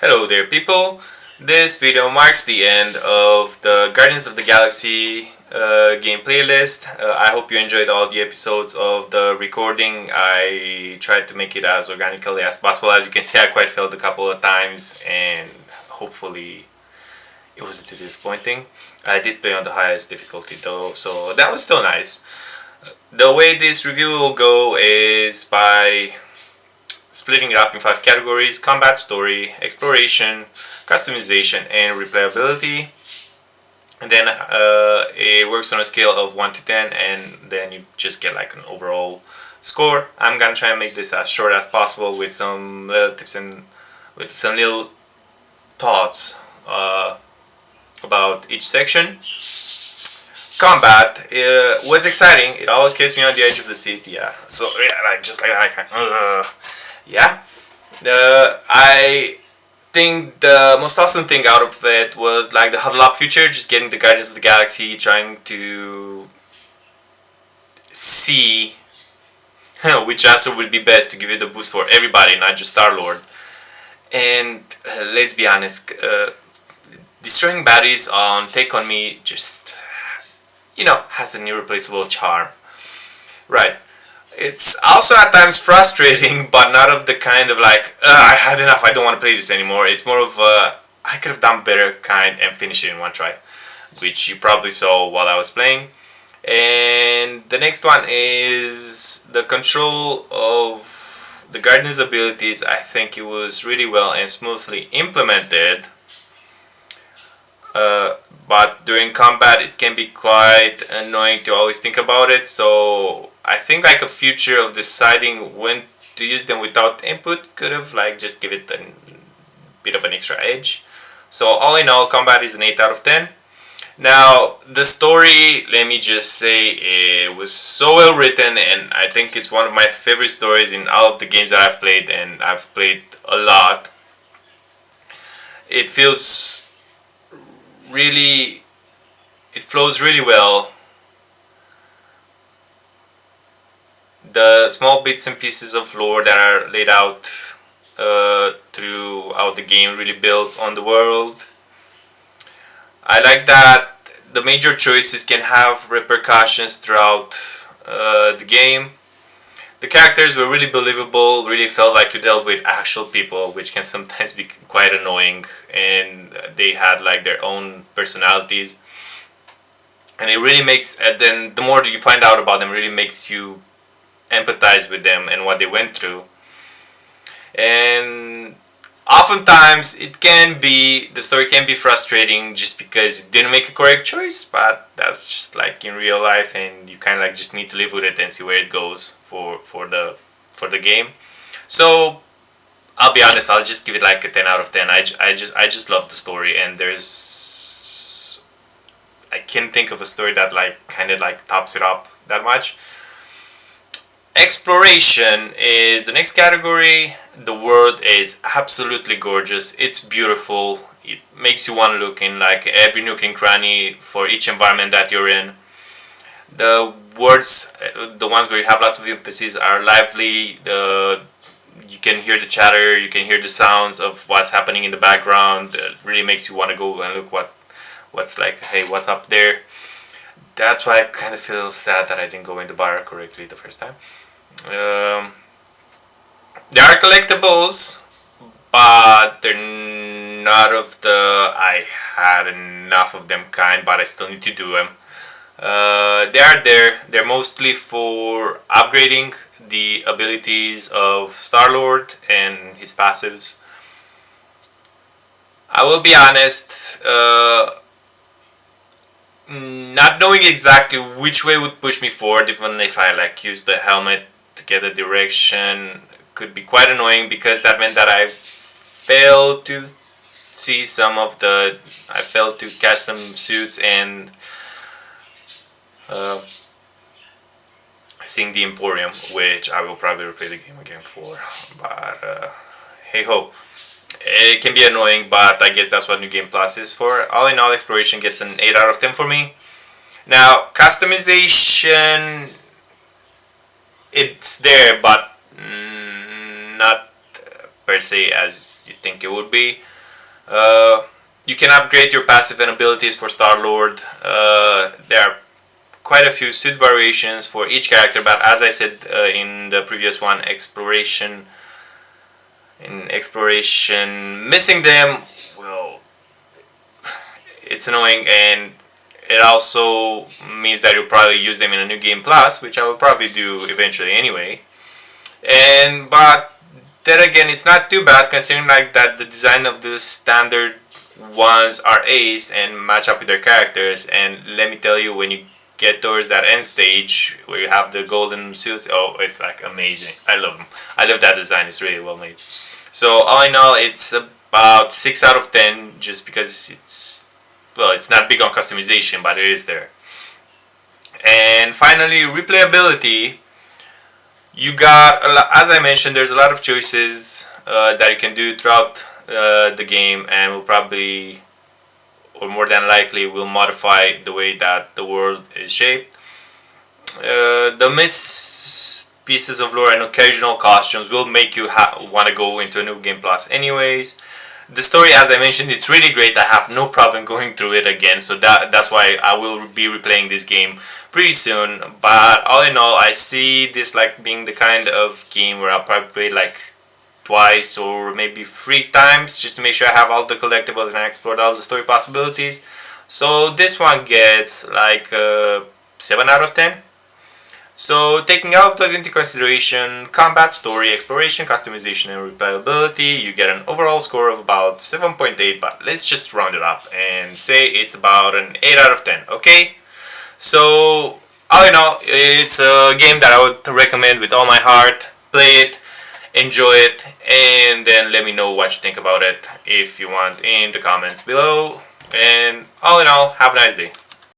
Hello there people, this video marks the end of the Guardians of the Galaxy game playlist. I hope you enjoyed all the episodes of the recording. I tried to make it as organically as possible. As you can see, I quite failed a couple of times and hopefully it wasn't too disappointing. I did play on the highest difficulty though, so that was still nice. The way this review will go is by splitting it up in 5 categories: combat, story, exploration, customization, and replayability. And then it works on a scale of 1 to 10, and then you just get like an overall score. I'm gonna try and make this as short as possible with some little tips and with some little thoughts about each section. Combat was exciting. It always kept me on the edge of the seat. Yeah. So yeah, like just like that. Yeah. I think the most awesome thing out of it was like the huddle up feature, just getting the Guardians of the Galaxy, trying to see which answer would be best to give it the boost for everybody, not just Star Lord. And let's be honest, destroying batteries on Take On Me just, has an irreplaceable charm. Right. It's also at times frustrating, but not of the kind of like, I had enough, I don't want to play this anymore. It's more of a, I could have done better kind and finish it in one try, which you probably saw while I was playing. And the next one is the control of the Guardian's abilities. I think it was really well and smoothly implemented. But during combat it can be quite annoying to always think about it, so I think like a future of deciding when to use them without input could have like just give it a bit of an extra edge. So all in all, combat is an 8 out of 10. Now the story, let me just say, it was so well written, and I think it's one of my favorite stories in all of the games that I've played, and I've played a lot. It feels really, it flows really well. The small bits and pieces of lore that are laid out throughout the game really builds on the world. I like that the major choices can have repercussions throughout the game. The characters were really believable, really felt like you dealt with actual people, which can sometimes be quite annoying, and they had like their own personalities. And it really makes, and then the more you find out about them, really makes you empathize with them and what they went through. And oftentimes the story can be frustrating just because you didn't make a correct choice, but that's just like in real life, and you kind of like just need to live with it and see where it goes for the game. So I'll be honest, I'll just give it like a 10 out of 10. I just love the story, and I can't think of a story that like kind of like tops it up that much. Exploration is the next category. The world is absolutely gorgeous. It's beautiful. It makes you want to look in like every nook and cranny for each environment that you're in. The words, the ones where you have lots of emphasis, are lively. You can hear the chatter, you can hear the sounds of what's happening in the background. It really makes you want to go and look what's like, hey, what's up there. That's why I kind of feel sad that I didn't go in the bar correctly the first time. There are collectibles, but they're not of the I had enough of them kind, but I still need to do them. They are there. They're mostly for upgrading the abilities of Star-Lord and his passives. I will be honest, not knowing exactly which way would push me forward, even if I like use the helmet to get a direction, could be quite annoying, because that meant that I failed to see I failed to catch some suits and seeing the Emporium, which I will probably replay the game again for, but hey ho. It can be annoying, but I guess that's what New Game Plus is for. All in all, exploration gets an 8 out of 10 for me. Now, customization, it's there, but not per se as you think it would be. Uh, you can upgrade your passive and abilities for Star-Lord. There are quite a few suit variations for each character, but as I said in the previous one, exploration, missing them, well, it's annoying, and it also means that you'll probably use them in a new game plus, which I will probably do eventually anyway. But then again, it's not too bad considering like that the design of the standard ones are ace and match up with their characters. And let me tell you, when you get towards that end stage where you have the golden suits, oh, it's like amazing. I love them. I love that design. It's really well made. So all in all, it's about 6 out of 10, just because it's not big on customization, but it is there. And finally, replayability. You got, as I mentioned, there's a lot of choices that you can do throughout the game, and will probably, or more than likely, will modify the way that the world is shaped. The missed pieces of lore and occasional costumes will make you want to go into a new game plus anyways. The story, as I mentioned, it's really great. I have no problem going through it again, so that's why I will be replaying this game pretty soon. But all in all, I see this like being the kind of game where I'll probably play like twice or maybe 3 times, just to make sure I have all the collectibles and I explored all the story possibilities. So this one gets like 7 out of 10. So taking all of those into consideration, combat, story, exploration, customization, and replayability, you get an overall score of about 7.8, but let's just round it up and say it's about an 8 out of 10, okay? So all in all, it's a game that I would recommend with all my heart. Play it, enjoy it, and then let me know what you think about it if you want in the comments below. And all in all, have a nice day.